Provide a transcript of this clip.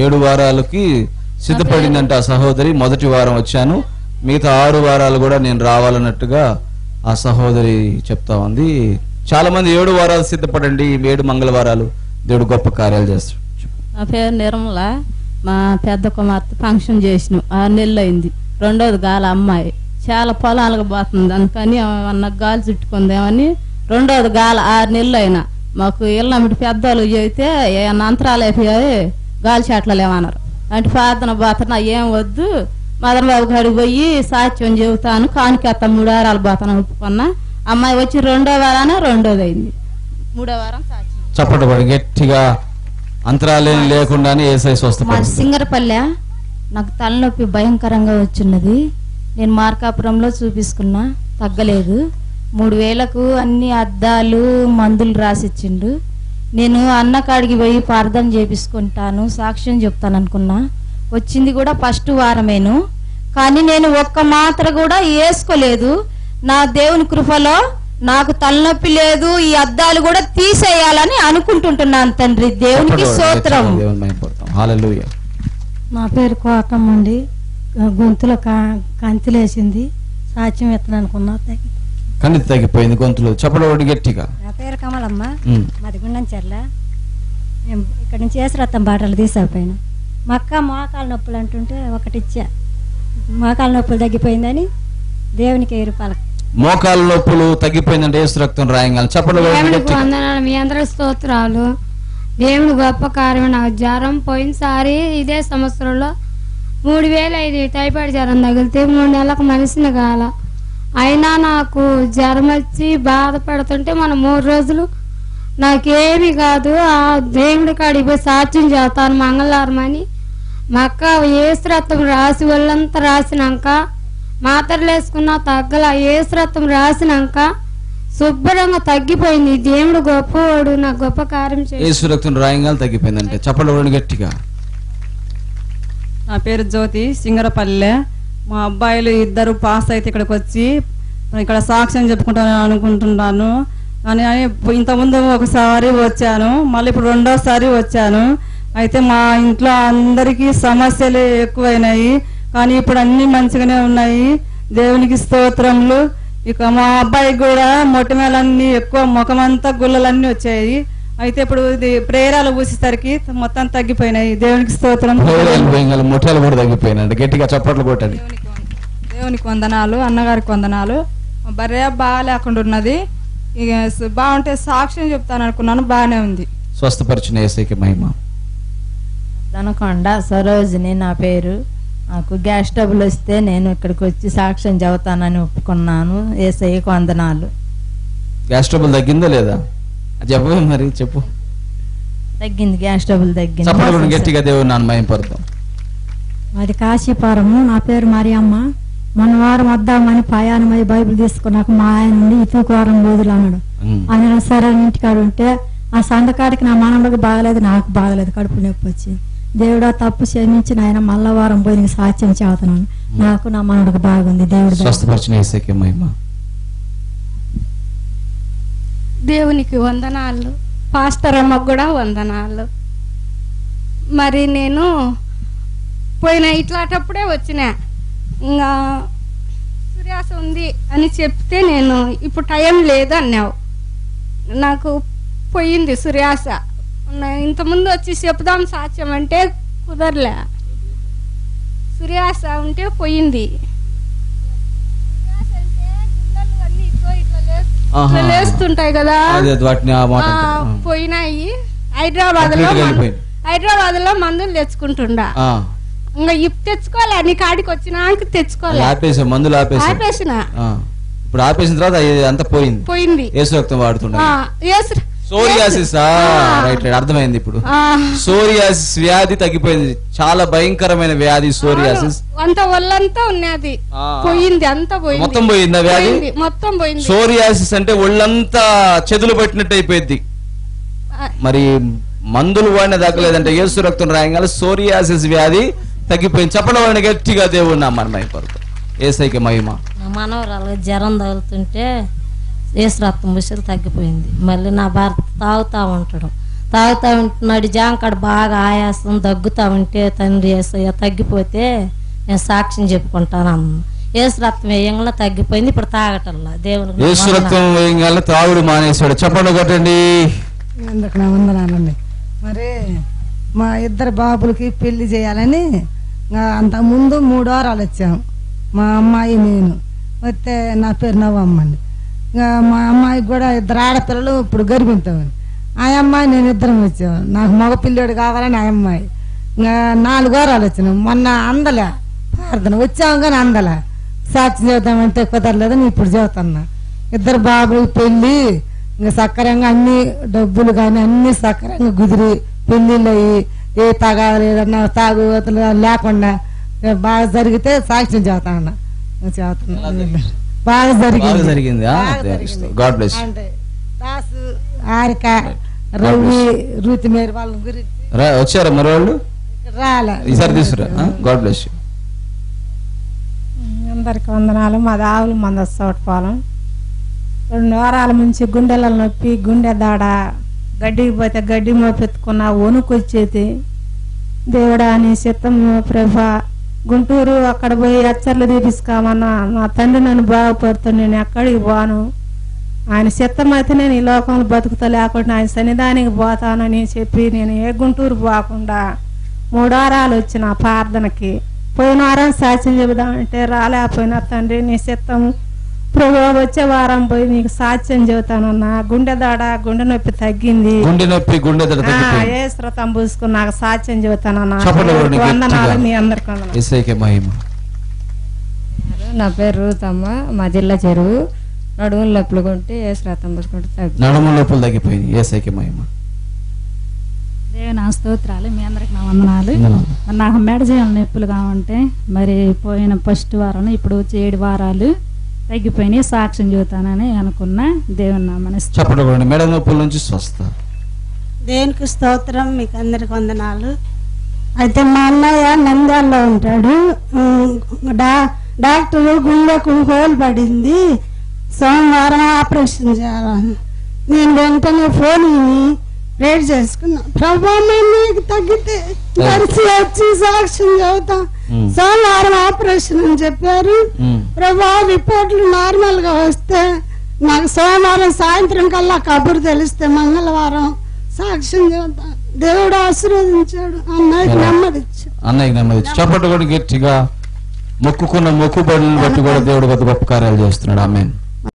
7 వారాలకి సిద్ధపడిందంట ఆ సహోదరి. మొదటి వారం వచ్చాను, మిగతా 6 వారాలు కూడా నేను రావాలన్నట్టుగా ఆ సహోదరి చెప్తా ఉంది. చాలా మంది 7 వారాలు సిద్ధపడండి, 7 మంగళవారాలు దేవుడు గొప్ప కార్యాలు చేస్తాడు. నా పేరు నిర్మల. మా పెద్ద కుమార్తె ఫంక్షన్ చేసిన 6 నెలలు అయింది. రెండోది గాల అమ్మాయి చాలా పొలాలకు పోతుంది, అందుకని అన్న గాలి చుట్టుకుందామని రెండోది గాలి 6 నెలలు అయినా మాకు ఇళ్ళమిటి పెద్దోళ్ళు చెబితే అంతరాలు అయిపోయాయి, గాలి చెట్లలు ఏమన్నారు అంటే ప్రార్థన పోతున్నా ఏం వద్దు మదన్ బాబు కాడికి పోయి సాక్ష్యం చెబుతాను కానికెత్త 3 వారాలు పోతాను ఒప్పుకున్నా. అమ్మాయి వచ్చి 2వ వారాన రెండోది అయింది, 3వ వారం సాక్ష్యం. చప్పటి గట్టిగా అంతరాలేం లేకుండానే యేసయ్య స్వస్థపరిచాడు. సింగరపల్లె నాకు తలనొప్పి భయంకరంగా వచ్చిన్నది. నేను మార్కాపురంలో చూపించుకున్నా, తగ్గలేదు. 3000కు అన్ని అద్దాలు మందులు రాసిచ్చిండు. నేను అన్న కాడికి పోయి ప్రార్థన చేపించుకుంటాను, సాక్ష్యం చెప్తాను అనుకున్నా. వచ్చింది కూడా ఫస్ట్ వారమేను, కానీ నేను ఒక్క మాత్ర కూడా వేసుకోలేదు. నా దేవుని కృపలో నాకు తలనొప్పి లేదు, ఈ అద్దాలు కూడా తీసేయాలని అనుకుంటుంటున్నాను తండ్రి. దేవునికి స్తోత్రం. హల్లెలూయా. నా పేరు కోటమ్మ అండి. గొంతులో కంతిలేసింది, సాక్ష్యం ఎత్తను అనుకున్నా, కంది తగ్గిపోయింది గొంతులో. చెప్పడం గట్టిగా. నా పేరు కమలమ్మ, మాది గుండంచెర్ల. మేము ఇక్కడ నుంచి ఏసురత్తం బాటలు తీసాపోయినా. మా అక్క మోకాలు నొప్పులు అంటుంటే ఒకటి ఇచ్చా, మోకాలు నొప్పులు తగ్గిపోయిందని దేవునికి 1000 రూపాయలు. మోకాలు నొప్పులు తగ్గిపోయిందంటే యేసు రక్తం రాయంగాలి. చెప్పడం వందనాలు, మీ అందరి స్తోత్రాలు. దేవుడు గొప్ప కార్యం. నాకు జ్వరం పోయినసారి ఇదే సంవత్సరంలో 3005 టైఫాయిడ్ జ్వరం తగిలితే 3 నెలలకు మనిషిని కాల. అయినా నాకు జ్వరం వచ్చి బాధపడుతుంటే మనం 3 రోజులు నాకేమి కాదు, ఆ దేవుడి కాడికి పోయి సాక్ష్యం చేస్తాను మంగళవారం అని మా అక్క యేసు రక్తం రాసి ఒళ్ళంతా రాసినాక మాత్రలు వేసుకున్నా తగ్గల. యేసు రక్తం రాసినాక శుభ్రంగా తగ్గిపోయింది. దేవుడు గొప్పవాడు, నాకు గొప్ప కార్యం చేసి యేసు రక్తం రాయంగాలి తగ్గిపోయిందంటే చెప్పడం గట్టిగా. నా పేరు జ్యోతి, సింగరపల్లె. మా అబ్బాయిలు 2 పాస్ అయితే ఇక్కడికి వచ్చి ఇక్కడ సాక్ష్యం చెప్పుకుంటాను అనుకుంటున్నాను. అని ఇంతకుముందు ఒకసారి వచ్చాను, మళ్ళీ ఇప్పుడు 2వసారి వచ్చాను. అయితే మా ఇంట్లో అందరికీ సమస్యలు ఎక్కువైనాయి, కానీ ఇప్పుడు అన్ని మంచిగానే ఉన్నాయి. దేవునికి స్తోత్రములు. ఇక మా అబ్బాయికి కూడా మొటిమలన్నీ ఎక్కువ, ముఖమంతా గుల్లలన్నీ వచ్చాయి. అయితే ఇప్పుడు ఇది ప్రేరాలు పూసేసరికి మొత్తం తగ్గిపోయినాయి. దేవునికి స్తోత్రం. మొట్టలు కూడా తగ్గిపోయినాయి. గట్టిగా చప్పట్లు కొట్టండి. దేవునికి వందనాలు, అన్నగారికి వందనాలు. భార్య బాగా లేకుండా ఉన్నది, ఇక బాగుంటే సాక్ష్యం చెప్తాను అనుకున్నాను, బాగానే ఉంది. స్వస్థపరిచిన యేసయ్యకి మహిమ. దనకొండ సరోజిని నా పేరు. నాకు గ్యాస్ ట్రబుల్ వస్తే నేను ఇక్కడికి వచ్చి సాక్ష్యం చెబుతానని ఒప్పుకున్నాను. యేసయ్యకి వందనాలు. గ్యాస్ ట్రబుల్ తగ్గిందా లేదా చెప్పు, మరి చెప్పు. తగ్గింది, గ్యాస్ ట్రబుల్ తగ్గింది. చెప్పండి గట్టిగా దేవుని నాన్న మహిమపడతాం. మాది కాశీపురము. నా పేరు మరియమ్మ. మన వారం వద్దామని ప్రయాణమై బైబిల్ తీసుకున్నాక మా ఆయన నుండి ఇతూకు వారం రోజులు అన్నాడు. ఆయన సరే ఇంటికాడు ఉంటే ఆ సందకాడికి నా మనవడికి బాగలేదు, నాకు బాగలేదు, కడుపు నొప్పి వచ్చింది. దేవుడా తప్పు క్షమించిన ఆయన మళ్ళా వారం పోయి నీకు సాక్ష్యం చేస్తున్నాను, నాకు నా మనవడికి బాగుంది. దేవుడు స్వస్థపరిచిన యేసయ్యకి మహిమ. దేవునికి వందనాలు, పాస్టర్ అమ్మకు కూడా వందనాలు. మరి నేను పోయిన ఇట్లాంటప్పుడే వచ్చిన, ఇంకా సూర్యాస ఉంది అని చెప్తే నేను ఇప్పుడు టైం లేదు అన్నావు. నాకు పోయింది సూర్యాస. ఇంతకుముందు వచ్చి చెప్దాం సాక్ష్యం అంటే కుదరలే, సూర్యాస ఉంటే పోయింది. ఇట్లా లేస్తుంటాయి కదా, పోయినాయి. హైదరాబాద్ లో మందులు తెచ్చుకుంటుండా, ఇంకా ఇప్పుడు తెచ్చుకోలే, నీ కాడికి వచ్చినాక తెచ్చుకోలే, మందులు ఆపేసిన. ఇప్పుడు ఆపేసిన తర్వాత అంతా పోయింది. యేసు రక్తం వాడుతుండ. సోరియాసిస్, రైట్ రైట్, అర్థమైంది ఇప్పుడు. సోరియాసిస్ వ్యాధి తగ్గిపోయింది. చాలా భయంకరమైన వ్యాధి సోరియాసిస్. అంత ఒళ్ళంతా ఉన్నది, పోయింది, అంతా పోయింది. మొత్తం పోయిందా వ్యాధి? మొత్తం పోయింది. సోరియాసిస్ అంటే ఒళ్ళంతా చెదులు పట్టినట్టు అయిపోయింది. మరి మందులు వాడిన తగ్గలేదంటే యేసు రక్తం రాయంగానే సోరియాసిస్ వ్యాధి తగ్గిపోయింది. చెప్పడం వాడిని గట్టిగా దేవుడు నా మన మహిమపడతాం. యేసయ్యకి మహిమ. మనవరాలు జ్వరం తగులుతుంటే యేసు రక్తం ముసలు తగ్గిపోయింది. మళ్ళీ నా భర్త తాగుతూ ఉంటాడు, తాగుతా ఉంటున్నాడు జాంకాడ బాగా ఆయాసం దగ్గుతా ఉంటే తండ్రి యేసయ్య తగ్గిపోతే నేను సాక్ష్యం చెప్పుకుంటాను అమ్మ. యేసు రక్తం వేయంగా తగ్గిపోయింది, ఇప్పుడు తాగటంలా. దేవునికి యేసు రక్తం వేయంగానే తాగుడు మానేశాడు. చెప్పండి కొట్టండి. అందుకు నా వందనాలండి. మరి మా ఇద్దరు బాబులకి పెళ్లి చేయాలని అంతకుముందు 3 వారాలు వచ్చాము. మా అమ్మాయి నేను వస్తే నా పేరు నవ్వమ్మండి. ఇంకా మా అమ్మాయికి కూడా 2 ఆడపిల్లలు ఇప్పుడు గర్భింతామని ఆ అమ్మాయి నేను ఇద్దరం వచ్చాము. నాకు మగ పిల్లోడు కావాలని ఆ అమ్మాయి. ఇంకా 4 వారాలు వచ్చినాం. మొన్న అందలే ప్రార్థన వచ్చాము కానీ అందలే. సాక్షి చెబుతామంటే కుదరలేదని ఇప్పుడు చెబుతున్నా. 2 బాబులు పెళ్ళి ఇంకా సక్కరంగా అన్ని డబ్బులు కానీ అన్ని సక్కరంగా కుదిరి పెళ్ళిళ్ళు అయ్యి ఏ తాగాలి ఏదన్నా తాగుబోతులు లేకుండా బాగా జరిగితే సాక్ష్యం చెబుతాను. బాగా జరిగింది. God bless. అంటే దాసు హారిక రవి రూతి మేరు వాళ్ళ గురించి వచ్చారా మరి వాళ్ళు? రాలే. ఈసారి తీసుకురా. God bless. అందరికి వందనాలు. మాది ఆవులు మంద చోటపాలెం. 2 వారాల నుంచి గుండెల నొప్పి, గుండె దాడ, గడ్డికి పోతే గడ్డి మోపెత్తుకున్న వణుకు వచ్చేది. దేవుడా నీ చిత్తం ప్రభా, గుంటూరు అక్కడ పోయి అచ్చర్లు తీపిస్తామన్నా నా తండ్రి నన్ను బాగుపడుతుంది, నేను ఎక్కడికి పోను, ఆయన చిత్తం అయితే నేను ఈ లోకంలో బతుకుతా, లేకుండా ఆయన సన్నిధానికి పోతానని చెప్పి నేను ఏ గుంటూరు పోకుండా 3 వారాలు వచ్చిన ప్రార్థనకి. పోయిన వారం సాక్ష్యం చెబుదామంటే రాలేకపోయినా తండ్రి నీ చిత్తము ప్రభు, వచ్చే వారం పోయి నీకు సాక్ష్యం చెబుతానన్నా. గుండె దాడ గుండె నొప్పి తగ్గింది. యేసు రక్తం పూసుకుని నాకు సాక్ష్యం చెబుతానన్నా. వందనాలు మీ అందరికి వందనాలు. నా పేరు రూతమ్మ, మా జిల్లా చెరువు. నడుముల నొప్పులు కొంటే యేసు రక్తం పూసుకుంటే నడుముల నొప్పులు తగ్గిపోయింది. యేసయ్యకే మహిమ. దేవుని స్తోత్రాలు. మీ అందరికి నా వందనాలు. నాకు మెడజేయాల నొప్పులు కావంటే మరి పోయిన ఫస్ట్ వారం ఇప్పుడు వచ్చి 7 వారాలు తగ్గిపోయినాయి. సాక్ష్యం చెబుతానని అనుకున్నా. దేవుని నామమున చెప్పండి. మెడ నొప్పుల నుంచి స్వస్థ. దేవునికి స్తోత్రం. మీకు అందరికి వందనాలు. అయితే మా అన్నయ్య నంద్యాలలో ఉంటాడు. డాక్టర్ గుండెకు హోల్ పడింది, సోమవారం ఆపరేషన్ చేయాలని నేను వెంటనే ఫోన్ ప్రేర్ చేసుకున్నా. ప్రభా నీకు తగ్గితే కలిసి వచ్చి సాక్ష్యం చెబుతాం. సోమవారం ఆపరేషన్ అని చెప్పారు. ప్రభా రిపోర్ట్లు నార్మల్ గా వస్తే నాకు సోమవారం సాయంత్రం కల్లా కబురు తెలిస్తే మంగళవారం సాక్ష్యం చెబుతాం. దేవుడు ఆశీర్వదించాడు. అన్నయ్యకి నెమ్మదిచ్చాడు. చెప్పండి కూడా గట్టిగా. మొక్కుకున్న మొక్కుబడులను బట్టి కూడా దేవుడు గొప్ప కార్యాలు చేస్తున్నాడు. ఆమేన్.